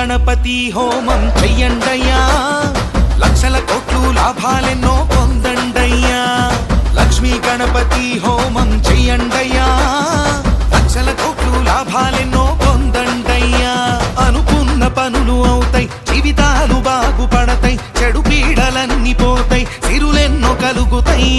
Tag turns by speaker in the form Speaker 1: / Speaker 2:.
Speaker 1: గణపతి హోమం చెయ్యండయ్యా, లక్షల కోట్లు లాభాలెన్నో పొందండయ్యా. లక్ష్మీ గణపతి హోమం చెయ్యండయ్యా, లక్షల కోట్లు లాభాలెన్నో పొందండయ్యా. అనుకున్న పనులు అవుతాయి, జీవితాలు బాగుపడతాయి, చెడు పీడలన్నీ పోతాయి, సిరులెన్నో కలుగుతాయి.